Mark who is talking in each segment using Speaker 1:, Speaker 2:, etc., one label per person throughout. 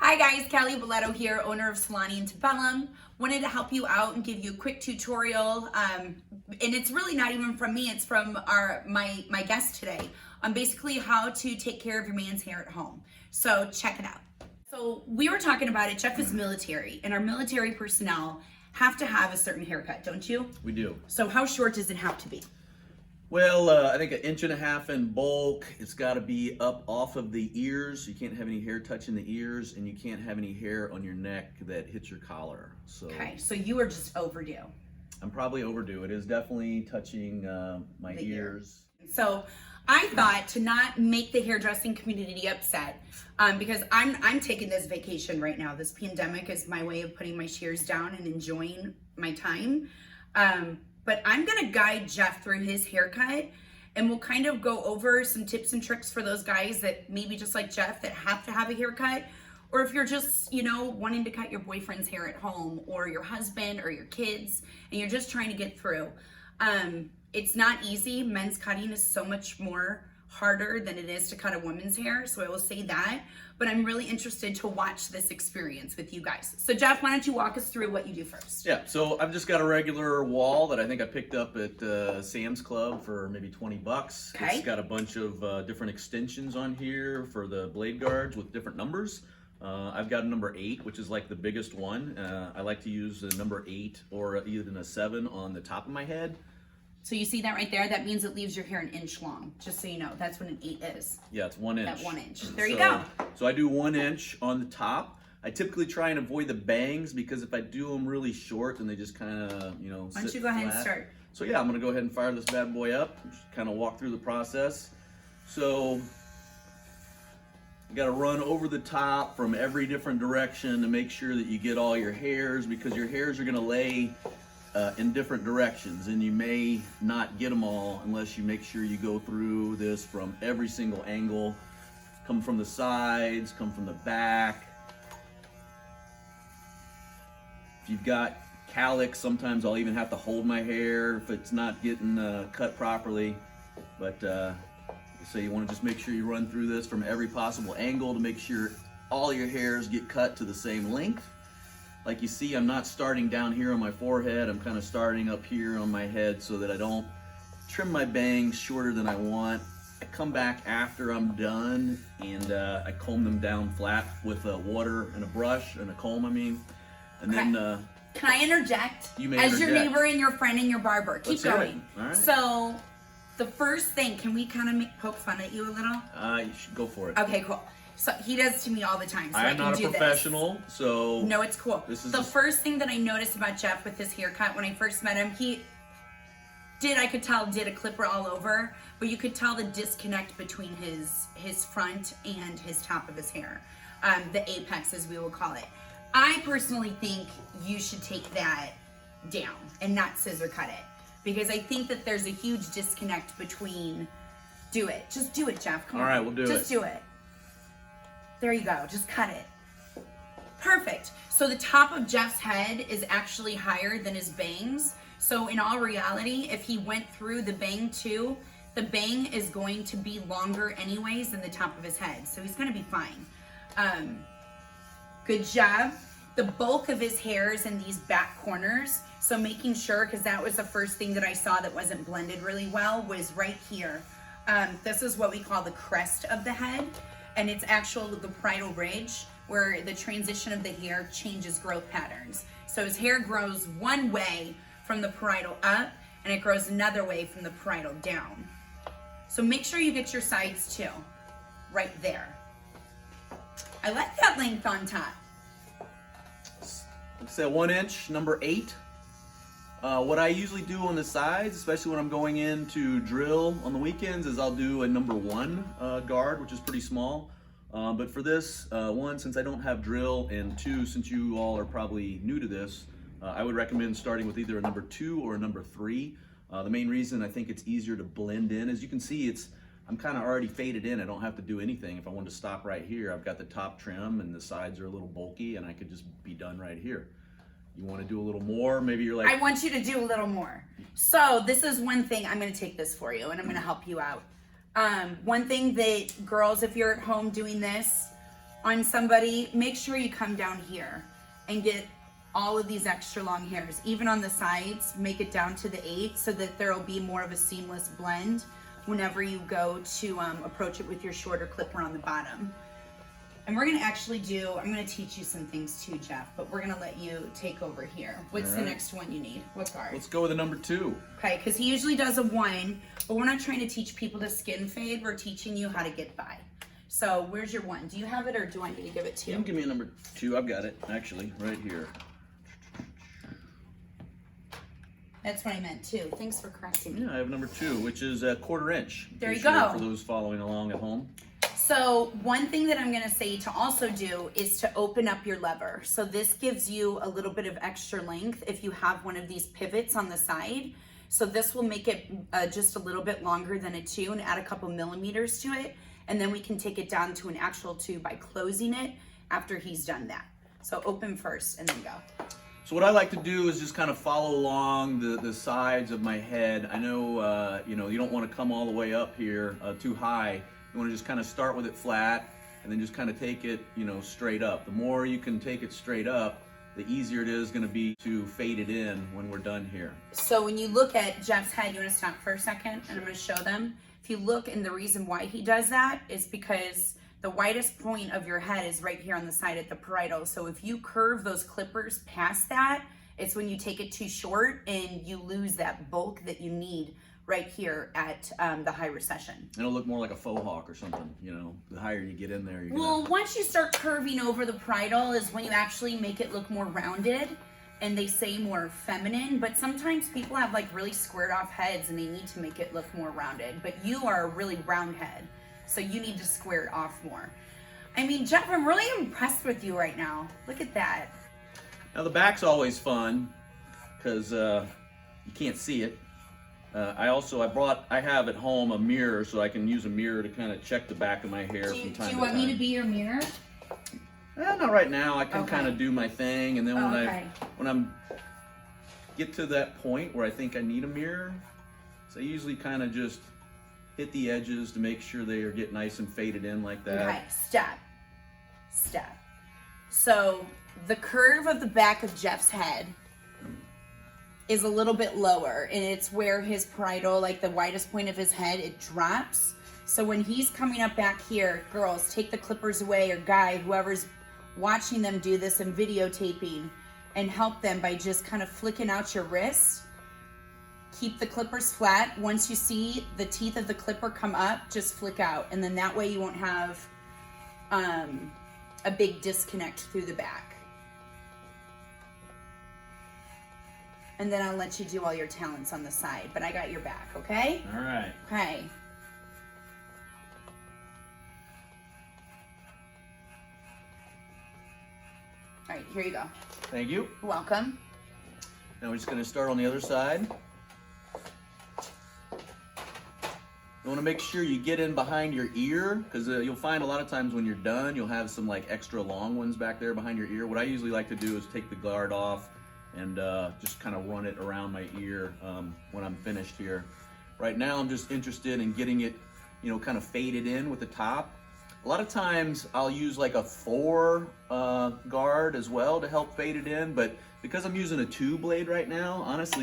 Speaker 1: Hi guys, Bileddo here, owner of Salon Antebellum. Wanted to help you out and give you a quick tutorial. And it's really not even from me, it's from my guest today on basically how to take care of your man's hair at home. So check it out. So we were talking about it, Jeff is military, and our military personnel have to have a certain haircut, don't you?
Speaker 2: We do.
Speaker 1: So how short does it have to be?
Speaker 2: Well, I think 1.5 inches in bulk. It's got to be up off of the ears. You can't have any hair touching the ears, and you can't have any hair on your neck that hits your collar. So
Speaker 1: Okay, so you are just overdue.
Speaker 2: I'm probably overdue. It is definitely touching my
Speaker 1: The
Speaker 2: ears.
Speaker 1: So I thought to not make the hairdressing community upset, because I'm taking this vacation right now. This pandemic is my way of putting my shears down and enjoying my time. But I'm gonna guide Jeff through his haircut, and we'll kind of go over some tips and tricks for those guys that maybe just like Jeff that have to have a haircut, or if you're just, wanting to cut your boyfriend's hair at home or your husband or your kids, and you're just trying to get through. It's not easy. Men's cutting is so much more harder than it is to cut a woman's hair, so I will say that, but I'm really interested to watch this experience with you guys. So Jeff, why don't you walk us through what you do first?
Speaker 2: Yeah, so I've just got a regular wall that I think I picked up at Sam's Club for maybe 20 bucks.
Speaker 1: Okay.
Speaker 2: It's got a bunch of different extensions on here for the blade guards with different numbers. I've got a number 8, which is like the biggest one. I like to use a number 8 or even a 7 on the top of my head.
Speaker 1: So you see that right there? That means it leaves your hair 1 inch long, just so you know. That's what an 8 is.
Speaker 2: Yeah, it's 1 inch.
Speaker 1: That 1 inch. There you go.
Speaker 2: So I do 1 inch on the top. I typically try and avoid the bangs because if I do them really short, then they just kind of,
Speaker 1: Why don't you go ahead and start?
Speaker 2: So yeah, I'm gonna go ahead and fire this bad boy up. Just kind of walk through the process. So you gotta run over the top from every different direction to make sure that you get all your hairs, because your hairs are gonna lay in different directions, and you may not get them all unless you make sure you go through this from every single angle. Come from the sides, come from the back. If you've got calyx, sometimes I'll even have to hold my hair if it's not getting cut properly. But so you want to just make sure you run through this from every possible angle to make sure all your hairs get cut to the same length. Like you see, I'm not starting down here on my forehead. I'm kind of starting up here on my head so that I don't trim my bangs shorter than I want. I come back after I'm done and I comb them down flat with water and a brush and a comb, And then
Speaker 1: can I interject?
Speaker 2: You may
Speaker 1: As your
Speaker 2: interject.
Speaker 1: neighbor and your friend and your barber. Keep
Speaker 2: Let's hear it.
Speaker 1: going.
Speaker 2: All right.
Speaker 1: So the first thing, can we kind of poke fun at you a little?
Speaker 2: You should go for it.
Speaker 1: Okay, cool. So he does to me all the time, so
Speaker 2: I
Speaker 1: I
Speaker 2: am
Speaker 1: can
Speaker 2: not a
Speaker 1: do
Speaker 2: professional,
Speaker 1: this.
Speaker 2: so
Speaker 1: No, it's cool.
Speaker 2: This is
Speaker 1: the
Speaker 2: just-
Speaker 1: first thing that I noticed about Jeff with his haircut when I first met him, I could tell, did a clipper all over, but you could tell the disconnect between his front and his top of his hair. The apex, as we will call it. I personally think you should take that down and not scissor cut it, because I think that there's a huge disconnect between. Do it. Just do it, Jeff. Come on.
Speaker 2: All right, we'll do it.
Speaker 1: Just do it. There you go. Just cut it. Perfect. So the top of Jeff's head is actually higher than his bangs. So in all reality, if he went through the bang too, the bang is going to be longer anyways than the top of his head. So he's going to be fine. Good job. The bulk of his hair is in these back corners. So making sure, because that was the first thing that I saw that wasn't blended really well, was right here. This is what we call the crest of the head. And it's actually the parietal ridge, where the transition of the hair changes growth patterns. So his hair grows one way from the parietal up, and it grows another way from the parietal down. So make sure you get your sides too, right there. I like that length on top.
Speaker 2: It's a 1 inch, number 8. What I usually do on the sides, especially when I'm going in to drill on the weekends, is I'll do a number 1 guard, which is pretty small. But for this, 1, since I don't have drill, and 2, since you all are probably new to this, I would recommend starting with either a number 2 or a number 3. The main reason I think it's easier to blend in, as you can see, I'm kind of already faded in. I don't have to do anything. If I wanted to stop right here, I've got the top trim and the sides are a little bulky, and I could just be done right here. You want to do a little more? Maybe you're like...
Speaker 1: I want you to do a little more. So this is one thing. I'm going to take this for you, and I'm going to help you out. One thing that girls, if you're at home doing this, on somebody, make sure you come down here and get all of these extra long hairs, even on the sides, make it down to the 8 so that there'll be more of a seamless blend whenever you go to approach it with your shorter clipper on the bottom. And we're gonna actually I'm gonna teach you some things too, Jeff, but we're gonna let you take over here. What's the next one you need? What guard?
Speaker 2: Let's go with a number 2.
Speaker 1: Okay, because he usually does a 1, but we're not trying to teach people to skin fade, we're teaching you how to get by. So where's your 1? Do you have it or do I need to give it to you?
Speaker 2: You can give me a number 2, I've got it, actually, right here.
Speaker 1: That's what I meant too. Thanks for correcting me.
Speaker 2: Yeah, I have number 2, which is a 1/4 inch.
Speaker 1: There you go.
Speaker 2: For those following along at home.
Speaker 1: So one thing that I'm gonna say to also do is to open up your lever. So this gives you a little bit of extra length if you have one of these pivots on the side. So this will make it just a little bit longer than a 2 and add a couple millimeters to it. And then we can take it down to an actual 2 by closing it after he's done that. So open first and then go.
Speaker 2: So what I like to do is just kind of follow along the sides of my head. I know, you don't want to come all the way up here too high. You want to just kind of start with it flat and then just kind of take it, straight up. The more you can take it straight up, the easier it is going to be to fade it in when we're done here.
Speaker 1: So when you look at Jeff's head, you want to stop for a second and I'm going to show them. If you look, and the reason why he does that is because the widest point of your head is right here on the side at the parietal. So if you curve those clippers past that, it's when you take it too short and you lose that bulk that you need right here at the high recession.
Speaker 2: It'll look more like a faux hawk or something, the higher you get in there.
Speaker 1: Well, once you start curving over the parietal is when you actually make it look more rounded and they say more feminine, but sometimes people have like really squared off heads and they need to make it look more rounded, but you are a really round head. So you need to square it off more. I mean, Jeff, I'm really impressed with you right now. Look at that.
Speaker 2: Now the back's always fun because you can't see it. I have at home a mirror so I can use a mirror to kind of check the back of my hair from time to time.
Speaker 1: Do you want me to be your mirror?
Speaker 2: Not right now. I can
Speaker 1: Okay.
Speaker 2: kind of do my thing, and then
Speaker 1: Okay.
Speaker 2: when I'm get to that point where I think I need a mirror, so I usually kind of just hit the edges to make sure they are get nice and faded in like that.
Speaker 1: Okay, step. So the curve of the back of Jeff's head is a little bit lower, and it's where his parietal, like the widest point of his head, it drops. So when he's coming up back here, girls, take the clippers away, or guy, whoever's watching them do this and videotaping, and help them by just kind of flicking out your wrist. Keep the clippers flat. Once you see the teeth of the clipper come up, just flick out. And then that way you won't have a big disconnect through the back. And then I'll let you do all your talents on the side, but I got your back, okay?
Speaker 2: All right.
Speaker 1: Okay. All right, here you go.
Speaker 2: Thank you.
Speaker 1: Welcome.
Speaker 2: Now we're just going to start on the other side. You want to make sure you get in behind your ear, because you'll find a lot of times when you're done, you'll have some like extra long ones back there behind your ear. What I usually like to do is take the guard off and just kind of run it around my ear when I'm finished here. Right now I'm just interested in getting it, kind of faded in with the top. A lot of times I'll use like a 4 guard as well to help fade it in, but because I'm using a 2 blade right now, honestly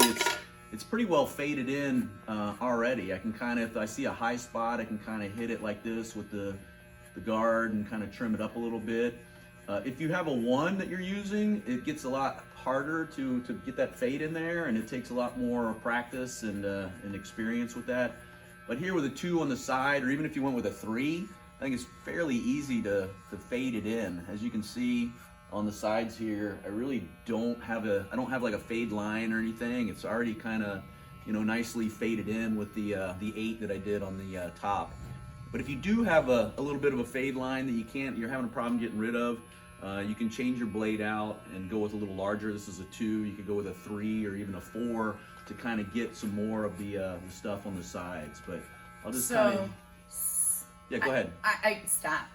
Speaker 2: it's pretty well faded in already. I can kind of, if I see a high spot, I can kind of hit it like this with the guard and kind of trim it up a little bit. If you have a 1 that you're using, it gets a lot harder to get that fade in there, and it takes a lot more practice and experience with that. But here with a 2 on the side, or even if you went with a 3, I think it's fairly easy to fade it in. As you can see on the sides here, I really don't have like a fade line or anything. It's already kind of, nicely faded in with the 8 that I did on the top. But if you do have a little bit of a fade line that you're having a problem getting rid of, you can change your blade out and go with a little larger. This is a 2. You could go with a 3 or even a 4 to kind of get some more of the stuff on the sides. But I'll just kind of... Yeah, go ahead.
Speaker 1: I stop.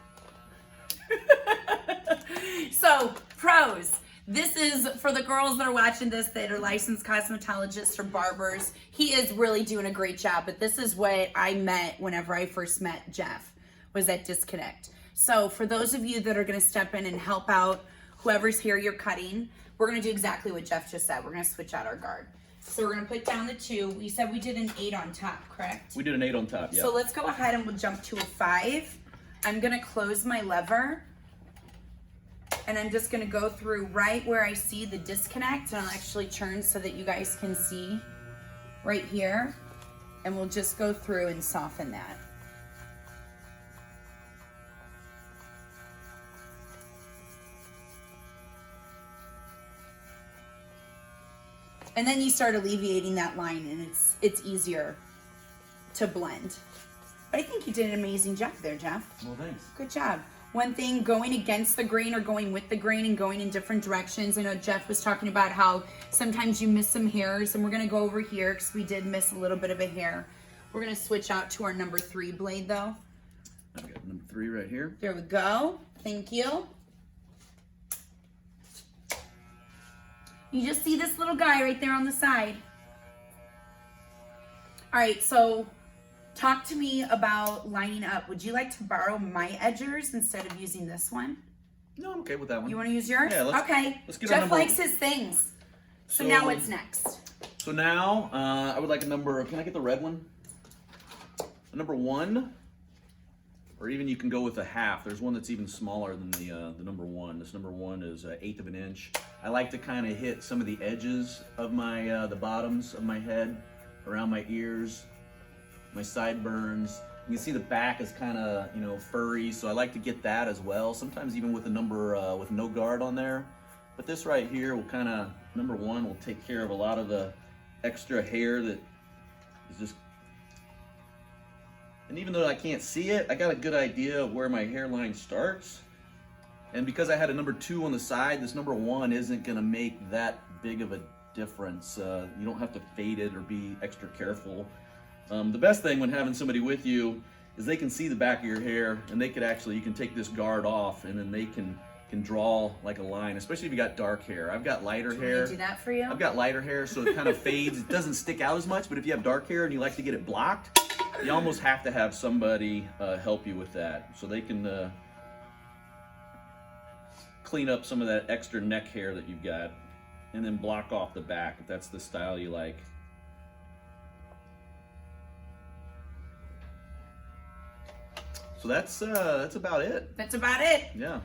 Speaker 1: So, pros. This is for the girls that are watching this that are licensed cosmetologists or barbers. He is really doing a great job, but this is what I met whenever I first met Jeff, was that disconnect. So for those of you that are gonna step in and help out whoever's hair you're cutting, we're gonna do exactly what Jeff just said. We're gonna switch out our guard. So we're gonna put down the 2. We said we did an 8 on top, correct?
Speaker 2: We did an 8 on top, yeah.
Speaker 1: So let's go ahead and we'll jump to a 5. I'm gonna close my lever and I'm just gonna go through right where I see the disconnect, and I'll actually turn so that you guys can see right here, and we'll just go through and soften that. And then you start alleviating that line, and it's easier to blend. But I think you did an amazing job there, Jeff.
Speaker 2: Well, thanks.
Speaker 1: Good job. One thing, going against the grain or going with the grain and going in different directions. I know Jeff was talking about how sometimes you miss some hairs, and we're gonna go over here because we did miss a little bit of a hair. We're gonna switch out to our number 3 blade though.
Speaker 2: I've got number 3 right here.
Speaker 1: There we go. Thank you. You just see this little guy right there on the side. All right, so talk to me about lining up. Would you like to borrow my edgers instead of using this one?
Speaker 2: No, I'm okay with that one.
Speaker 1: You want to use yours?
Speaker 2: Yeah,
Speaker 1: okay.
Speaker 2: Let's get our
Speaker 1: Jeff
Speaker 2: number.
Speaker 1: likes his things. So now what's next?
Speaker 2: So now, I would like a number, can I get the red one? A number 1, or even you can go with a half. There's one that's even smaller than the number 1. This number 1 is 1/8 of an inch. I like to kind of hit some of the edges of my, the bottoms of my head, around my ears, my sideburns. You can see the back is kind of, you know, furry, so I like to get that as well. Sometimes even with a number, with no guard on there. But this right here will kind of, number 1 will take care of a lot of the extra hair that is just, and even though I can't see it, I got a good idea of where my hairline starts. And because I had a number 2 on the side, this number 1 isn't gonna make that big of a difference. You don't have to fade it or be extra careful. The best thing when having somebody with you is they can see the back of your hair, and they could actually, you can take this guard off, and then they can draw like a line, especially if you got dark hair. I've got lighter hair.
Speaker 1: Can I do that for you?
Speaker 2: I've got lighter hair, so it kind of fades. It doesn't stick out as much, but if you have dark hair and you like to get it blocked, you almost have to have somebody help you with that, so they can clean up some of that extra neck hair that you've got, and then block off the back if that's the style you like. So that's about it.
Speaker 1: That's about it.
Speaker 2: Yeah.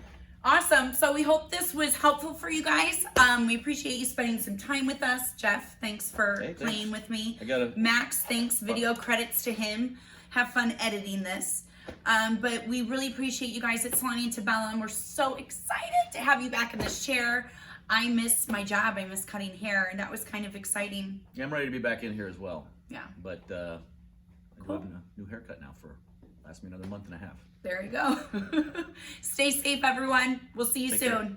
Speaker 1: Awesome. So we hope this was helpful for you guys. We appreciate you spending some time with us. Jeff, thanks for playing with me. Max, thanks. Video credits to him. Have fun editing this. But we really appreciate you guys at Salon Antebellum. We're so excited to have you back in this chair. I miss my job. I miss cutting hair, and that was kind of exciting.
Speaker 2: Yeah, I'm ready to be back in here as well.
Speaker 1: Yeah.
Speaker 2: But I'm having a new haircut now for last me another month and a half.
Speaker 1: There you go. Stay safe, everyone. We'll see you
Speaker 2: Take
Speaker 1: soon.
Speaker 2: care.